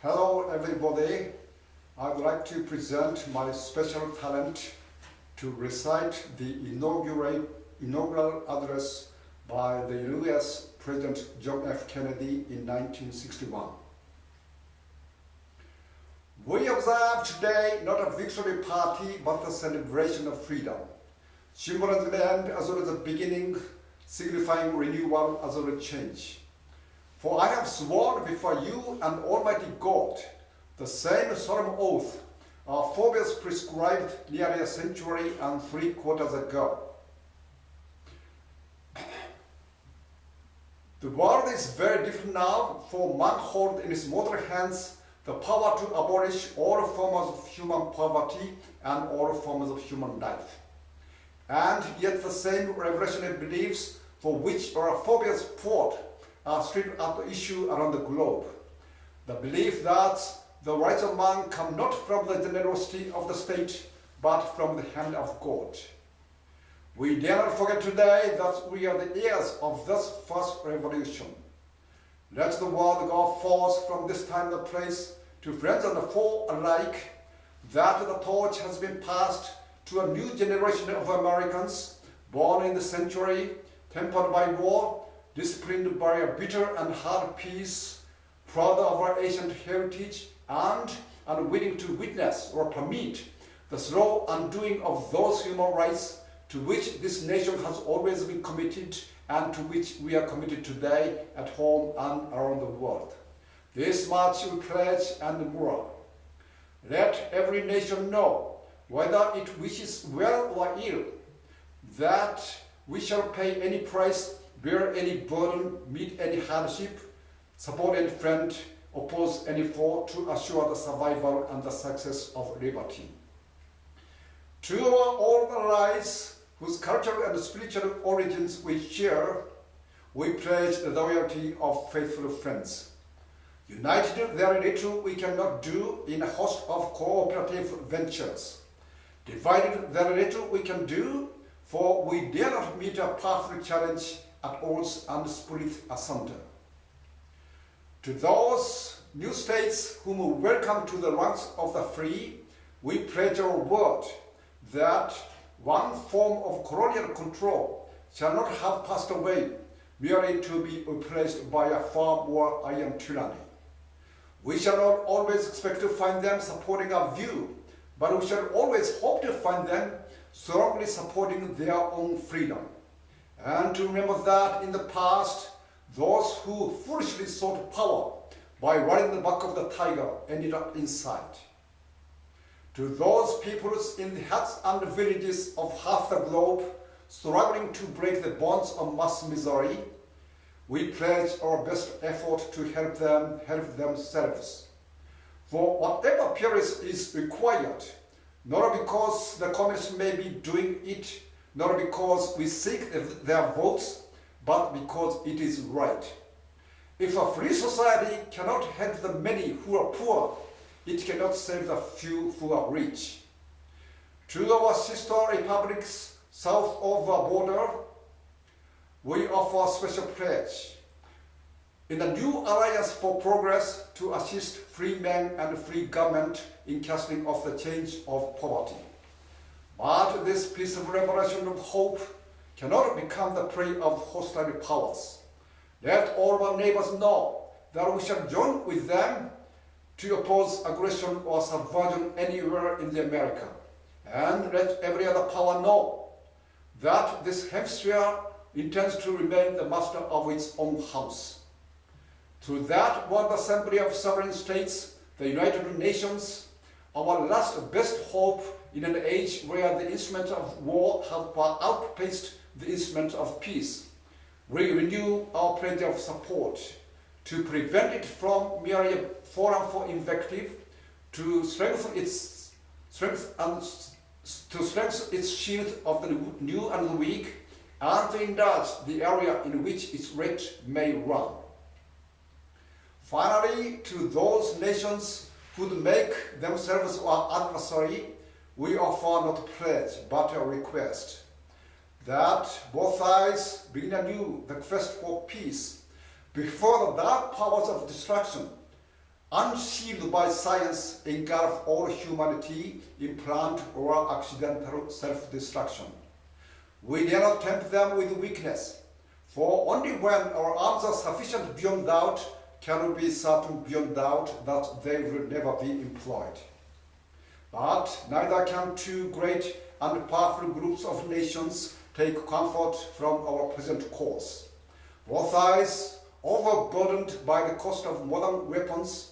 Hello everybody. I would like to present my special talent to recite the inaugural address by the US President John F. Kennedy in 1961. We observe today not a victory party but a celebration of freedom, symbolizing the end as well as the beginning, signifying renewal as well as change. For I have sworn before you and Almighty God the same solemn oath our forebears prescribed nearly a century and 3/4 ago. The world is very different now, for man holds in his mortal hands the power to abolish all forms of human poverty and all forms of human life. And yet the same revolutionary beliefs for which our forebears fought are still at issue around the globe. The belief that the rights of man come not from the generosity of the state, but from the hand of God. We dare not forget today that we are the heirs of this first revolution. Let the world go forth from this time and place to friends and foe alike, that the torch has been passed to a new generation of Americans born in the century, tempered by war, disciplined by a bitter and hard peace, proud of our ancient heritage, and unwilling to witness or permit the slow undoing of those human rights to which this nation has always been committed and to which we are committed today at home and around the world. This much we pledge and more. Let every nation know, whether it wishes well or ill, that we shall pay any price, bear any burden, meet any hardship, support any friend, oppose any foe to assure the survival and the success of liberty. To our old allies, whose cultural and spiritual origins we share, we pledge the loyalty of faithful friends. United there is little we cannot do in a host of cooperative ventures. Divided there is little we can do, for we dare not meet a powerful challenge at odds and split asunder. To those new states whom we welcome to the ranks of the free, we pledge our word that one form of colonial control shall not have passed away, merely to be replaced by a far more iron tyranny. We shall not always expect to find them supporting our view, but we shall always hope to find them strongly supporting their own freedom. And to remember that in the past, those who foolishly sought power by riding the back of the tiger ended up inside. To those peoples in the huts and villages of half the globe struggling to break the bonds of mass misery, we pledge our best effort to help themselves. For whatever period is required, not because the communists may be doing it, not because we seek their votes, but because it is right. If a free society cannot help the many who are poor, it cannot save the few who are rich. To our sister republics south of our border, we offer a special pledge in the new Alliance for Progress to assist free men and free government in casting off the chains of poverty. But this peaceful revolution of hope cannot become the prey of hostile powers. Let all our neighbors know that we shall join with them to oppose aggression or subversion anywhere in the America. And let every other power know that this hemisphere intends to remain the master of its own house. Through that World Assembly of Sovereign States, the United Nations, our last best hope in an age where the instruments of war have outpaced the instruments of peace, we renew our pledge of support to prevent it from merely a forum for invective, to strengthen its shield of the new and the weak, and to enlarge the area in which its reach may run. Finally, to those nations who would make themselves our adversary, we offer not a pledge but a request that both sides begin anew the quest for peace before the dark powers of destruction unsealed by science, engulf all humanity in planned or accidental self-destruction. We dare not tempt them with weakness, for only when our arms are sufficient beyond doubt can we be certain beyond doubt that they will never be employed. But neither can two great and powerful groups of nations take comfort from our present course. Both sides, overburdened by the cost of modern weapons,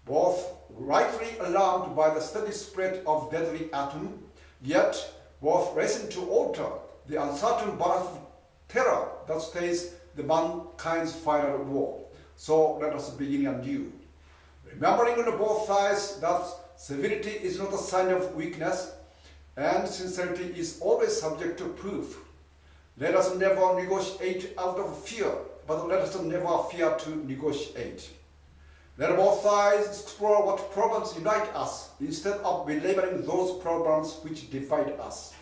both rightly alarmed by the steady spread of deadly atom, yet both racing to alter the uncertain balance of terror that stays the mankind's final war. So let us begin anew, remembering on both sides that civility is not a sign of weakness, and sincerity is always subject to proof. Let us never negotiate out of fear, but let us never fear to negotiate. Let both sides explore what problems unite us, instead of belaboring those problems which divide us.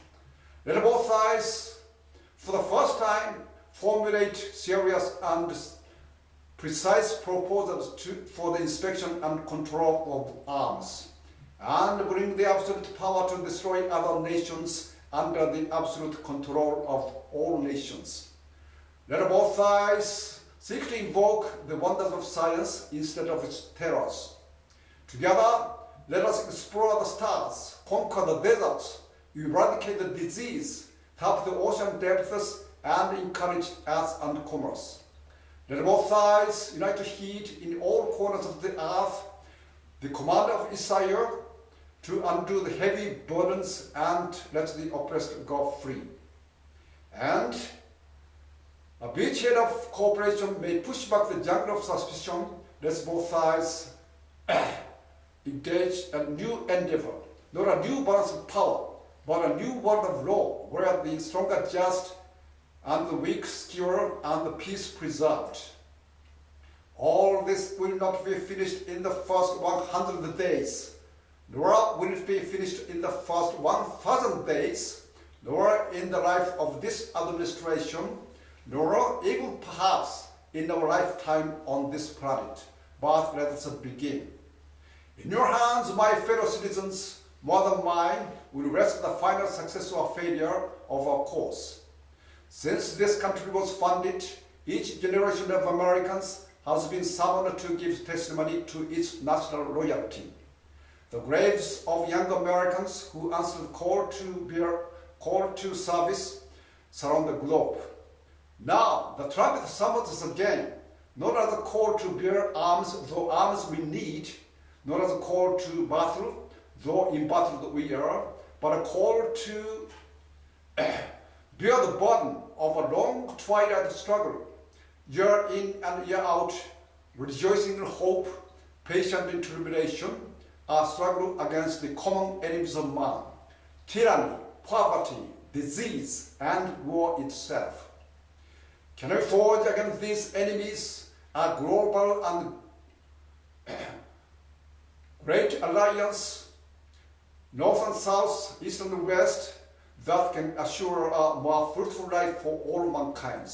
Let both sides, for the first time, formulate serious and precise proposals for the inspection and control of arms, and bring the absolute power to destroy other nations under the absolute control of all nations. Let both sides seek to invoke the wonders of science instead of its terrors. Together, let us explore the stars, conquer the deserts, eradicate the disease, tap the ocean depths, and encourage arts and commerce. Let both sides unite to heed in all corners of the earth the command of Isaiah to undo the heavy burdens and let the oppressed go free. And a beachhead of cooperation may push back the jungle of suspicion. Let both sides engage a new endeavor, not a new balance of power, but a new world of law, where the strong are just and the weak secure and the peace preserved. All this will not be finished in the first 100 days, nor will it be finished in the first 1,000 days, nor in the life of this administration, nor even perhaps in our lifetime on this planet. But let us begin. In your hands, my fellow citizens, more than mine, will rest the final success or failure of our course. Since this country was founded, each generation of Americans has been summoned to give testimony to its national loyalty. The graves of young Americans who answered call to service surround the globe. Now the trumpet summons us again, not as a call to bear arms, though arms we need, not as a call to battle, though in battle we are, but a call to bear the burden of a long twilight struggle, year in and year out, rejoicing in hope, patient in tribulation, a struggle against the common enemies of man, tyranny, poverty, disease, and war itself. Can we forge against these enemies a global and great alliance, north and south, east and west, that can assure a more fruitful life for all mankind?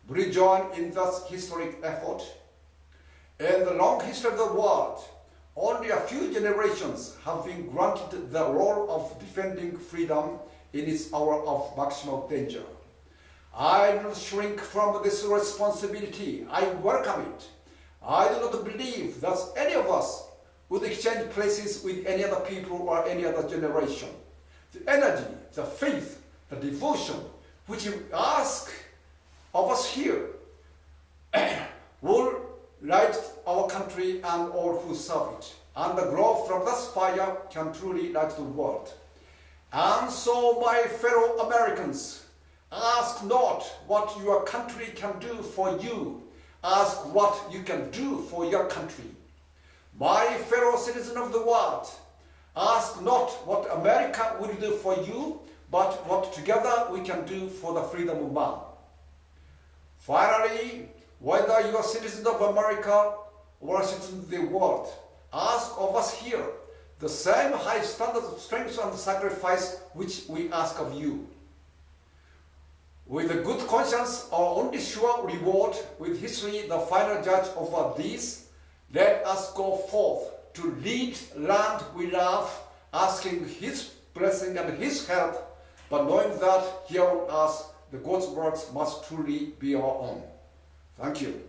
Will you join in this historic effort? In the long history of the world, only a few generations have been granted the role of defending freedom in its hour of maximal danger. I do not shrink from this responsibility. I welcome it. I do not believe that any of us would exchange places with any other people or any other generation. The energy, the faith, the devotion which you ask of us here will light our country and all who serve it. And the glow from this fire can truly light the world. And so, my fellow Americans, ask not what your country can do for you. Ask what you can do for your country. My fellow citizens of the world, ask not what America will do for you, but what together we can do for the freedom of man. Finally, whether you are citizens of America or citizens of the world, ask of us here the same high standards of strength and sacrifice which we ask of you. With a good conscience, our only sure reward, with history the final judge over these, Let us go forth to lead land we love, asking His blessing and His help, but knowing that here on earth the God's works must truly be our own. Thank you.